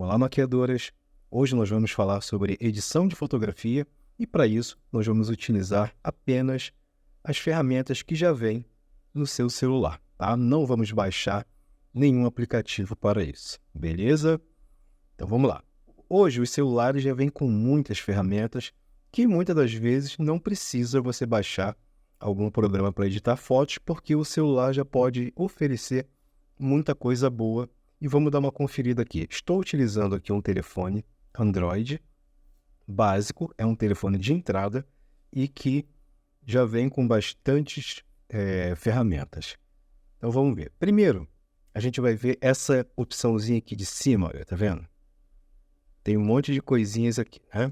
Olá, maquiadoras! Hoje nós vamos falar sobre edição de fotografia e, para isso, nós vamos utilizar apenas as ferramentas que já vêm no seu celular, tá? Não vamos baixar nenhum aplicativo para isso, beleza? Então vamos lá. Hoje os celulares já vêm com muitas ferramentas que muitas das vezes não precisa você baixar algum programa para editar fotos, porque o celular já pode oferecer muita coisa boa. E vamos dar uma conferida aqui. Estou utilizando aqui um telefone Android básico, é um telefone de entrada e que já vem com bastantes ferramentas. Então vamos ver. Primeiro, a gente vai ver essa opçãozinha aqui de cima, olha, tá vendo? Tem um monte de coisinhas aqui, né?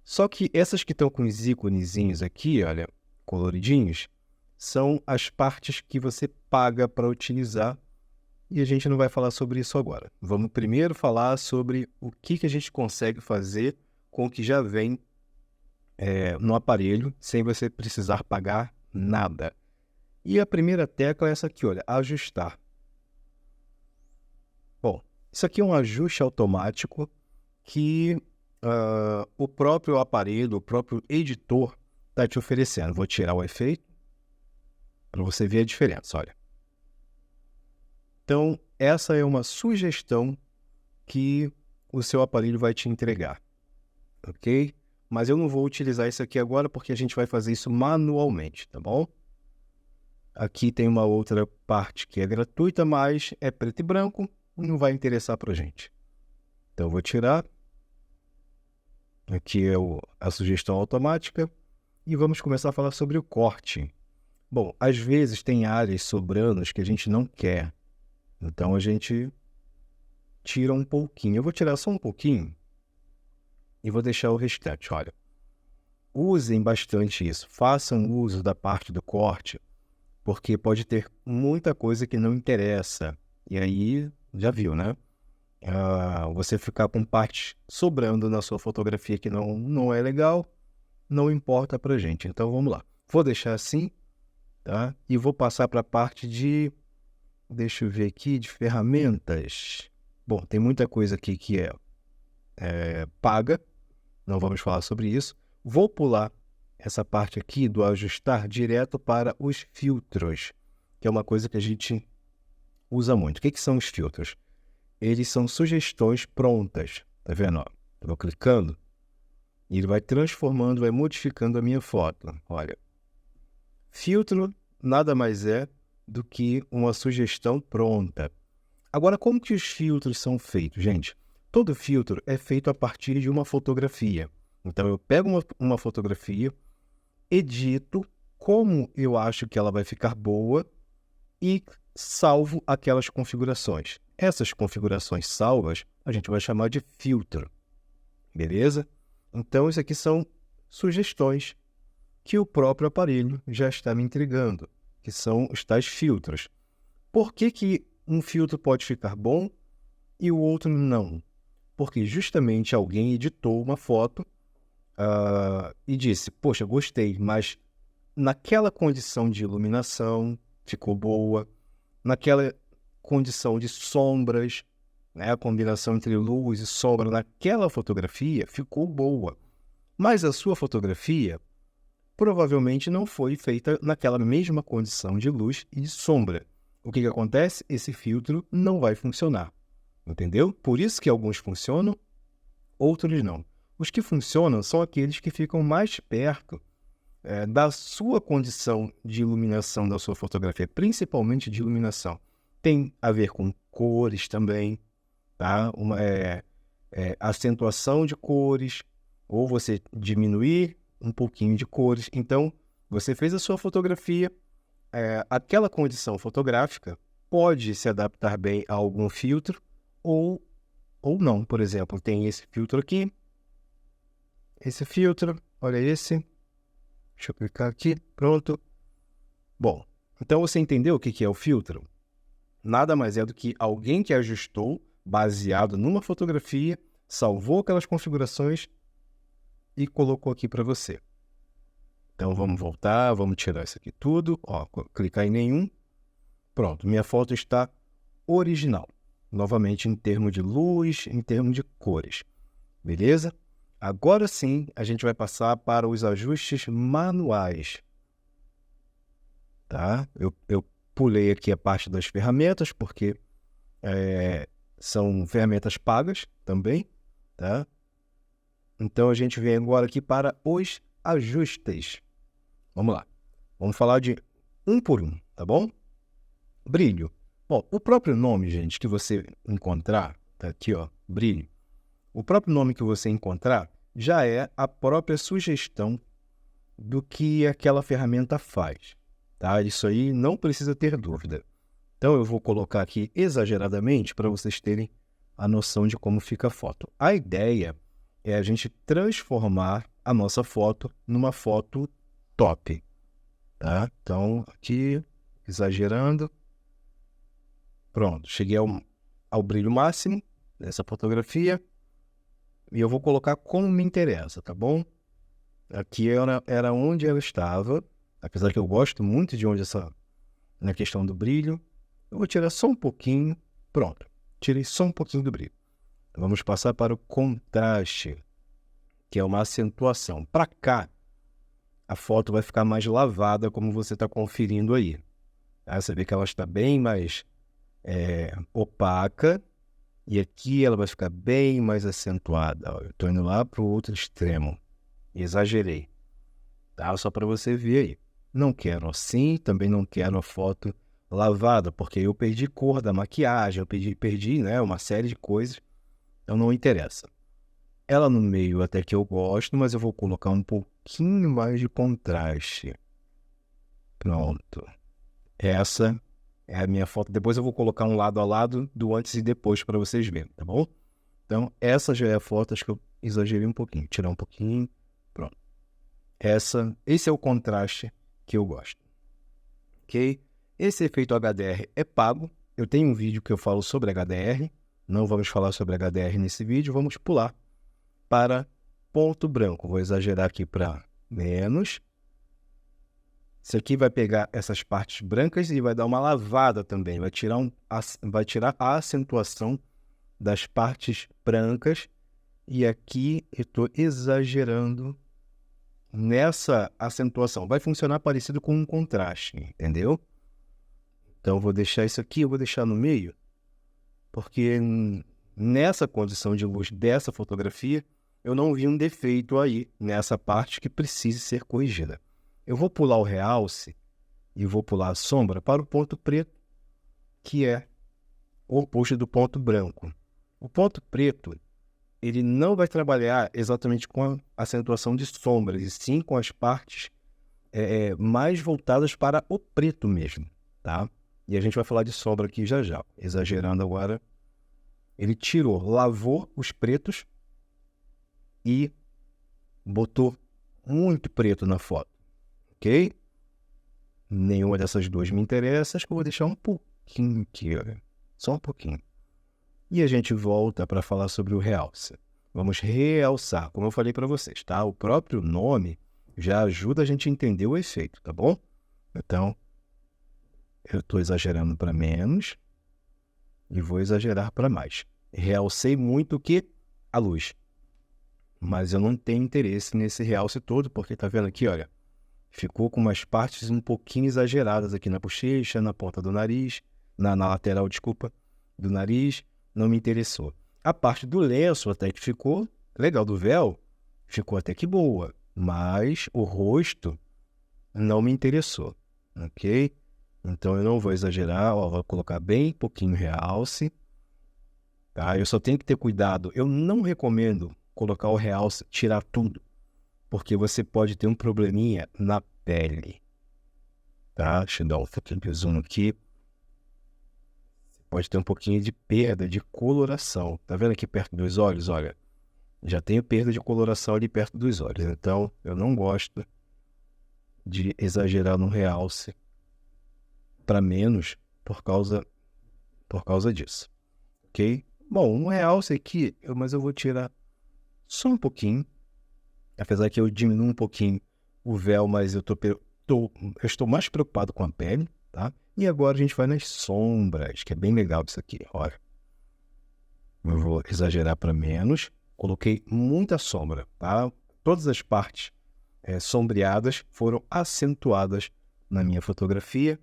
Só que essas que estão com os íconezinhos aqui, olha, coloridinhos, são as partes que você paga para utilizar. E a gente não vai falar sobre isso agora. Vamos primeiro falar sobre o que a gente consegue fazer com o que já vem no aparelho, sem você precisar pagar nada. E a primeira tecla é essa aqui, olha, ajustar. Bom, isso aqui é um ajuste automático que o próprio aparelho, o próprio editor está te oferecendo. Vou tirar o efeito para você ver a diferença, olha. Então, essa é uma sugestão que o seu aparelho vai te entregar, ok? Mas eu não vou utilizar isso aqui agora porque a gente vai fazer isso manualmente, tá bom? Aqui tem uma outra parte que é gratuita, mas é preto e branco, não vai interessar pra gente. Então, eu vou tirar. Aqui é a sugestão automática e vamos começar a falar sobre o corte. Bom, às vezes tem áreas sobrando que a gente não quer. Então, a gente tira um pouquinho. Eu vou tirar só um pouquinho e vou deixar o restante. Olha, usem bastante isso. Façam uso da parte do corte, porque pode ter muita coisa que não interessa. E aí, já viu, né? Você ficar com partes sobrando na sua fotografia que não é legal, não importa pra gente. Então, vamos lá. Vou deixar assim, tá? E vou passar para a parte de... Deixa eu ver aqui, de ferramentas. Bom, tem muita coisa aqui que é paga, não vamos falar sobre isso. Vou pular essa parte aqui do ajustar direto para os filtros, que é uma coisa que a gente usa muito. O que são os filtros? Eles são sugestões prontas, tá vendo? Ó, eu vou clicando e ele vai transformando, vai modificando a minha foto. Olha, filtro nada mais é do que uma sugestão pronta. Agora, como que os filtros são feitos, gente? Todo filtro é feito a partir de uma fotografia. Então, eu pego uma fotografia, edito como eu acho que ela vai ficar boa e salvo aquelas configurações. Essas configurações salvas, a gente vai chamar de filtro, beleza? Então, isso aqui são sugestões que o próprio aparelho já está me entregando, que são os tais filtros. Por que um filtro pode ficar bom e o outro não? Porque justamente alguém editou uma foto e disse, poxa, gostei, mas naquela condição de iluminação ficou boa, naquela condição de sombras, né, a combinação entre luz e sombra naquela fotografia ficou boa. Mas a sua fotografia provavelmente não foi feita naquela mesma condição de luz e de sombra. O que acontece? Esse filtro não vai funcionar, entendeu? Por isso que alguns funcionam, outros não. Os que funcionam são aqueles que ficam mais perto da sua condição de iluminação da sua fotografia, principalmente de iluminação. Tem a ver com cores também, tá? Acentuação de cores, ou você diminuir um pouquinho de cores. Então, você fez a sua fotografia, aquela condição fotográfica pode se adaptar bem a algum filtro ou não. Por exemplo, tem esse filtro aqui, esse filtro, olha esse. Deixa eu clicar aqui, pronto. Bom, então você entendeu o que é o filtro? Nada mais é do que alguém que ajustou, baseado numa fotografia, salvou aquelas configurações e colocou aqui para você. Então, vamos voltar, vamos tirar isso aqui tudo. Ó, clicar em nenhum. Pronto, minha foto está original. novamente em termos de luz, em termos de cores, beleza? Agora sim, a gente vai passar para os ajustes manuais, tá? Eu pulei aqui a parte das ferramentas, porque são ferramentas pagas também, tá? Então, a gente vem agora aqui para os ajustes. Vamos lá. Vamos falar de um por um, tá bom? Brilho. Bom, o próprio nome, gente, que você encontrar, tá aqui, ó, brilho. O próprio nome que você encontrar já é a própria sugestão do que aquela ferramenta faz, tá? Isso aí não precisa ter dúvida. Então, eu vou colocar aqui exageradamente para vocês terem a noção de como fica a foto. A ideia é a gente transformar a nossa foto numa foto top, tá? Então, aqui, exagerando. Pronto, cheguei ao brilho máximo dessa fotografia e eu vou colocar como me interessa, tá bom? Aqui era onde eu estava, apesar que eu gosto muito de onde na questão do brilho. Eu vou tirar só um pouquinho, pronto, tirei só um pouquinho do brilho. Vamos passar para o contraste, que é uma acentuação. Para cá, a foto vai ficar mais lavada, como você está conferindo aí. Tá? Você vê que ela está bem mais opaca, e aqui ela vai ficar bem mais acentuada. Ó, eu estou indo lá para o outro extremo. Exagerei. Tá? Só para você ver aí. Não quero assim, também não quero a foto lavada, porque eu perdi cor da maquiagem, eu perdi, né, uma série de coisas, então não interessa. Ela no meio até que eu gosto, mas eu vou colocar um pouquinho mais de contraste. Pronto. Essa é a minha foto. Depois eu vou colocar um lado a lado do antes e depois para vocês verem, tá bom? Então, essa já é a foto, acho que eu exagerei um pouquinho. Tirar um pouquinho, pronto. Esse é o contraste que eu gosto. Ok? Esse efeito HDR é pago. Eu tenho um vídeo que eu falo sobre HDR. Não vamos falar sobre HDR nesse vídeo. Vamos pular para ponto branco. Vou exagerar aqui para menos. Isso aqui vai pegar essas partes brancas e vai dar uma lavada também. Vai tirar a acentuação das partes brancas. E aqui eu estou exagerando nessa acentuação. Vai funcionar parecido com um contraste, entendeu? Então, eu vou deixar isso aqui, eu vou deixar no meio, porque nessa condição de luz dessa fotografia, eu não vi um defeito aí nessa parte que precise ser corrigida. Eu vou pular o realce e vou pular a sombra para o ponto preto, que é o oposto do ponto branco. O ponto preto, ele não vai trabalhar exatamente com a acentuação de sombras, e sim com as partes mais voltadas para o preto mesmo, tá? E a gente vai falar de sombra aqui já já. Exagerando agora, ele lavou os pretos e botou muito preto na foto, ok? Nenhuma dessas duas me interessa, acho que eu vou deixar um pouquinho aqui, olha. Só um pouquinho. E a gente volta para falar sobre o realce. Vamos realçar, como eu falei para vocês, tá? O próprio nome já ajuda a gente a entender o efeito, tá bom? Então, eu estou exagerando para menos e vou exagerar para mais. Realcei muito a luz, mas eu não tenho interesse nesse realce todo, porque tá vendo aqui, olha, ficou com umas partes um pouquinho exageradas aqui na bochecha, na ponta do nariz, na lateral, desculpa, do nariz, não me interessou. A parte do lenço até que ficou legal, do véu, ficou até que boa, mas o rosto não me interessou, ok? Então eu não vou exagerar, ó, vou colocar bem pouquinho realce, tá? Eu só tenho que ter cuidado, eu não recomendo colocar o realce, tirar tudo, porque você pode ter um probleminha na pele, tá? Deixa eu dar um pouquinho de zoom aqui. Pode ter um pouquinho de perda de coloração. Tá vendo aqui perto dos olhos? Olha, já tenho perda de coloração ali perto dos olhos. Então, eu não gosto de exagerar no realce para menos por causa disso. Ok? Bom, um realce aqui, mas eu vou tirar só um pouquinho. Apesar que eu diminuo um pouquinho o véu, mas eu estou mais preocupado com a pele, tá? E agora a gente vai nas sombras, que é bem legal isso aqui, olha. Eu vou exagerar para menos. Coloquei muita sombra, tá? Todas as partes sombreadas foram acentuadas na minha fotografia.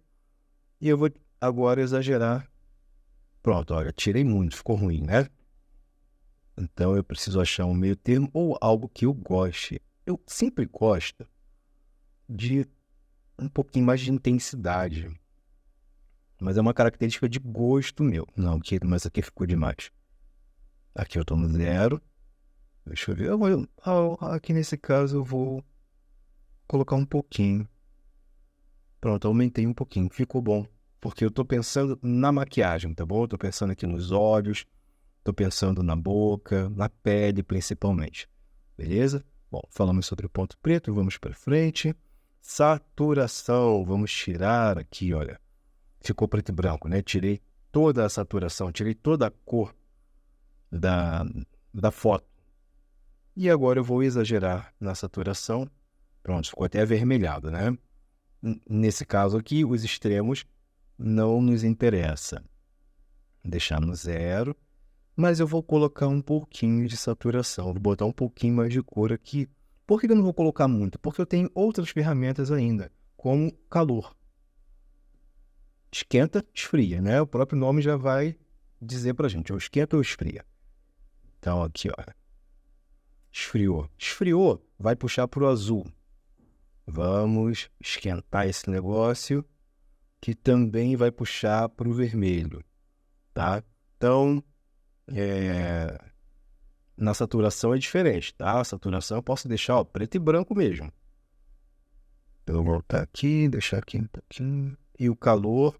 E eu vou agora exagerar. Pronto, olha, tirei muito, ficou ruim, né? Então eu preciso achar um meio termo ou algo que eu goste. Eu sempre gosto de um pouquinho mais de intensidade. Mas é uma característica de gosto meu. Não, mas aqui ficou demais. Aqui eu tô no 0. Deixa eu ver. Aqui nesse caso eu vou colocar um pouquinho. Pronto, aumentei um pouquinho. Ficou bom. Porque eu tô pensando na maquiagem, tá bom? Eu tô pensando aqui nos olhos. Tô pensando na boca, na pele principalmente. Beleza? Bom, falamos sobre o ponto preto. Vamos para frente. Saturação. Vamos tirar aqui, olha. Ficou preto e branco, né? Tirei toda a saturação. Tirei toda a cor da foto. E agora eu vou exagerar na saturação. Pronto, ficou até avermelhado, né? Nesse caso aqui, os extremos não nos interessam. Deixar no 0. Mas eu vou colocar um pouquinho de saturação. Vou botar um pouquinho mais de cor aqui. Por que eu não vou colocar muito? Porque eu tenho outras ferramentas ainda, como calor. Esquenta, esfria, né? O próprio nome já vai dizer pra gente, ou esquenta ou esfria. Então, aqui, ó. Esfriou. Esfriou, vai puxar pro azul. Vamos esquentar esse negócio, que também vai puxar pro vermelho, tá? Então, na saturação é diferente, tá? A saturação eu posso deixar, ó, preto e branco mesmo. Eu vou voltar aqui, deixar aqui um pouquinho. E o calor,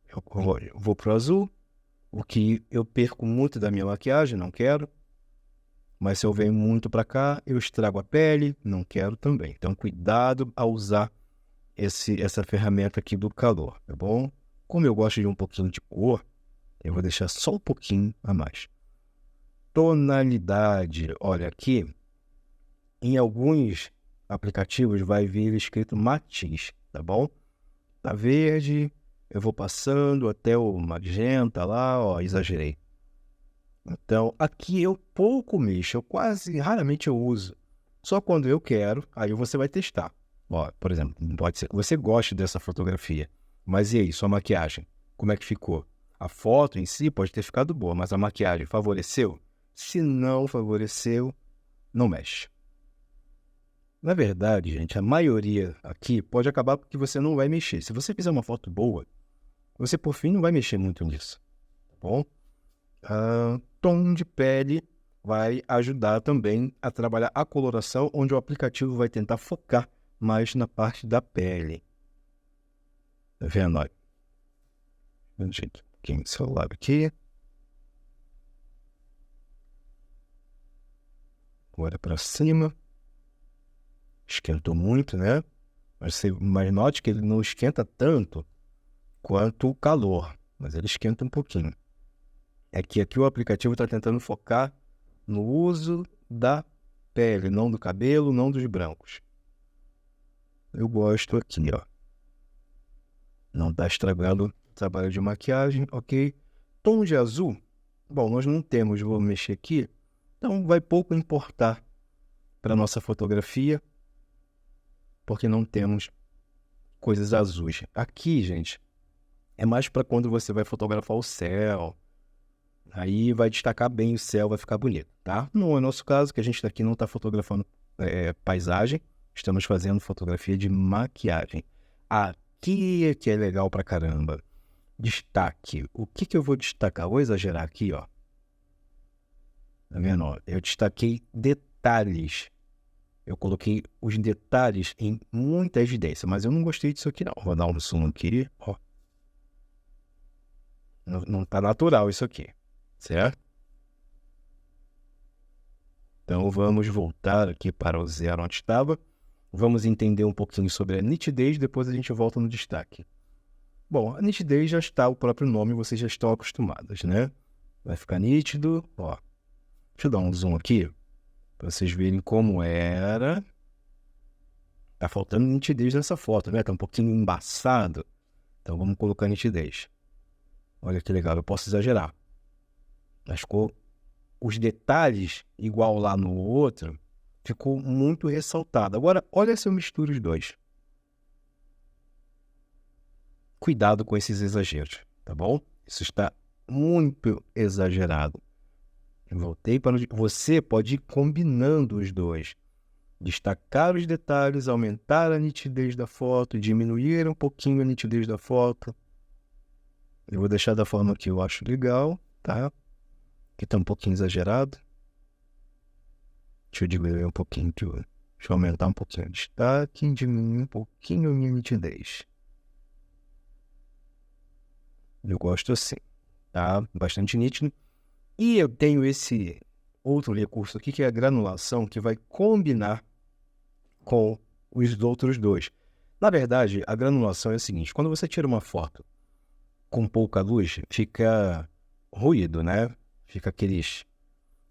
eu vou pro azul. O que eu perco muito da minha maquiagem, não quero. Mas se eu venho muito para cá, eu estrago a pele, não quero também. Então, cuidado ao usar essa ferramenta aqui do calor, tá bom? Como eu gosto de um pouquinho de cor, eu vou deixar só um pouquinho a mais. Tonalidade, olha aqui, em alguns aplicativos vai vir escrito matiz, tá bom? Tá verde, eu vou passando até o magenta lá, ó, exagerei. Então, aqui eu pouco mexo, raramente eu uso. Só quando eu quero, aí você vai testar. Ó, por exemplo, pode ser que você goste dessa fotografia, mas e aí, sua maquiagem? Como é que ficou? A foto em si pode ter ficado boa, mas a maquiagem favoreceu? Se não favoreceu, não mexe. Na verdade, gente, a maioria aqui pode acabar porque você não vai mexer. Se você fizer uma foto boa, você por fim não vai mexer muito nisso, tá bom? Tom de pele vai ajudar também a trabalhar a coloração, onde o aplicativo vai tentar focar mais na parte da pele. Tá vendo? Olha. Gente, um pouquinho de celular aqui. Agora para cima. Esquentou muito, né? Mas note que ele não esquenta tanto quanto o calor, mas ele esquenta um pouquinho. É que aqui o aplicativo está tentando focar no uso da pele, não do cabelo, não dos brancos. Eu gosto aqui, ó. Não está estragando o trabalho de maquiagem, ok? Tom de azul, bom, nós não temos, vou mexer aqui, então vai pouco importar para nossa fotografia, porque não temos coisas azuis. Aqui, gente, é mais para quando você vai fotografar o céu. Aí vai destacar bem o céu, vai ficar bonito, tá? No nosso caso, que a gente daqui não está fotografando paisagem, estamos fazendo fotografia de maquiagem. Aqui é que é legal pra caramba. Destaque. O que eu vou destacar? Vou exagerar aqui, ó. Tá vendo? Ó, eu destaquei detalhes. Eu coloquei os detalhes em muita evidência, mas eu não gostei disso aqui não. Vou dar um zoom aqui, ó. Não tá natural isso aqui, certo? Então vamos voltar aqui para o 0 onde estava. Vamos entender um pouquinho sobre a nitidez, depois a gente volta no destaque. Bom, a nitidez já está, o próprio nome, vocês já estão acostumados, né? Vai ficar nítido, ó. Deixa eu dar um zoom aqui, para vocês verem como era. Tá faltando nitidez nessa foto, né? Tá um pouquinho embaçado. Então vamos colocar nitidez. Olha que legal, eu posso exagerar. Mas ficou os detalhes igual lá no outro, ficou muito ressaltado. Agora, olha se eu misturo os dois. Cuidado com esses exageros, tá bom? Isso está muito exagerado. Voltei para você pode ir combinando os dois. Destacar os detalhes, aumentar a nitidez da foto, diminuir um pouquinho a nitidez da foto. Eu vou deixar da forma que eu acho legal, tá? Que tá um pouquinho exagerado. Deixa eu diminuir um pouquinho, deixa eu aumentar um pouquinho o destaque, diminuir um pouquinho a minha nitidez. Eu gosto assim, tá? Bastante nítido. E eu tenho esse outro recurso aqui, que é a granulação, que vai combinar com os outros dois. Na verdade, a granulação é o seguinte: quando você tira uma foto com pouca luz, fica ruído, né? Fica aqueles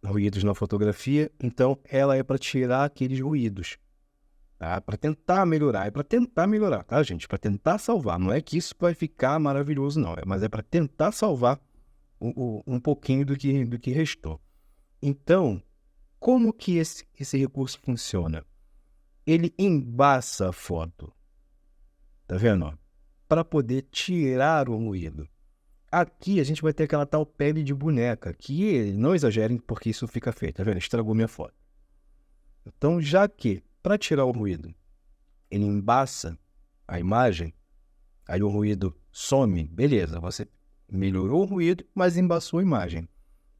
ruídos na fotografia. Então, ela é para tirar aqueles ruídos, tá? Para tentar melhorar. É para tentar melhorar, tá, gente? Para tentar salvar. Não é que isso vai ficar maravilhoso, não. Mas é para tentar salvar um pouquinho do que restou. Então, como que esse recurso funciona? Ele embaça a foto, tá vendo? Para poder tirar o ruído. Aqui a gente vai ter aquela tal pele de boneca, que não exagerem porque isso fica feio, tá vendo? Estragou minha foto. Então, já que para tirar o ruído, ele embaça a imagem, aí o ruído some, beleza, você melhorou o ruído, mas embaçou a imagem.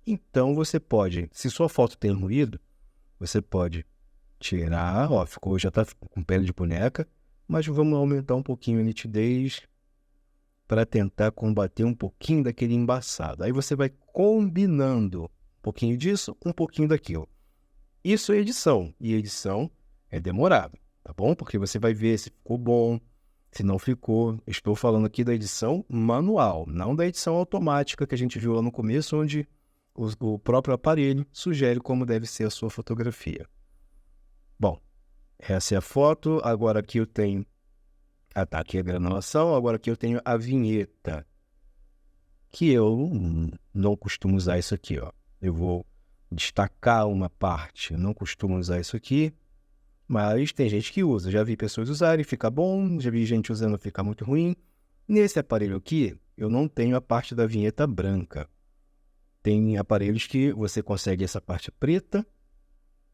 Então você pode, se sua foto tem ruído, você pode tirar, ó, já tá com pele de boneca, mas vamos aumentar um pouquinho a nitidez para tentar combater um pouquinho daquele embaçado. Aí você vai combinando um pouquinho disso, um pouquinho daquilo. Isso é edição, e edição é demorado, tá bom? Porque você vai ver se ficou bom, se não ficou. Estou falando aqui da edição manual, não da edição automática que a gente viu lá no começo, onde o próprio aparelho sugere como deve ser a sua fotografia. Bom, essa é a foto. Agora aqui eu tenho... Ah, tá, aqui é a granulação. Agora aqui eu tenho a vinheta, que eu não costumo usar isso aqui, ó. Eu vou destacar uma parte. Eu não costumo usar isso aqui, mas tem gente que usa. Já vi pessoas usarem, fica bom. Já vi gente usando, fica muito ruim. Nesse aparelho aqui, eu não tenho a parte da vinheta branca. Tem aparelhos que você consegue essa parte preta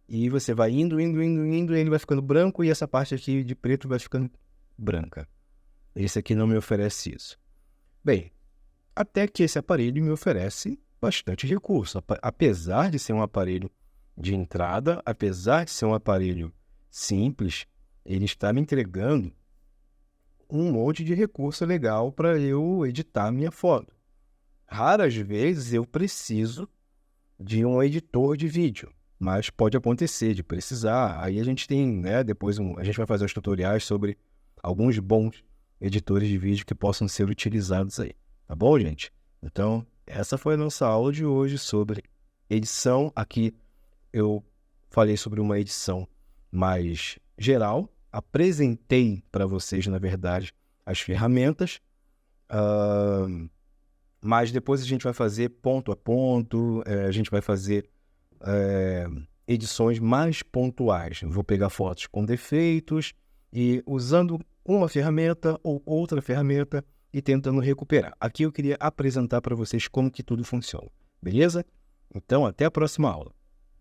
e você vai indo, e ele vai ficando branco e essa parte aqui de preto vai ficando branca. Esse aqui não me oferece isso. Bem, até que esse aparelho me oferece bastante recurso. Apesar de ser um aparelho de entrada, apesar de ser um aparelho simples, ele está me entregando um monte de recurso legal para eu editar minha foto. Raras vezes eu preciso de um editor de vídeo, mas pode acontecer de precisar. Aí a gente tem, né, depois a gente vai fazer os tutoriais sobre alguns bons editores de vídeo que possam ser utilizados aí. Tá bom, gente? Então, essa foi a nossa aula de hoje sobre edição. Aqui eu falei sobre uma edição mais geral, apresentei para vocês, na verdade, as ferramentas, mas depois a gente vai fazer ponto a ponto, a gente vai fazer edições mais pontuais. Eu vou pegar fotos com defeitos e usando uma ferramenta ou outra ferramenta e tentando recuperar. Aqui eu queria apresentar para vocês como que tudo funciona, beleza? Então, até a próxima aula.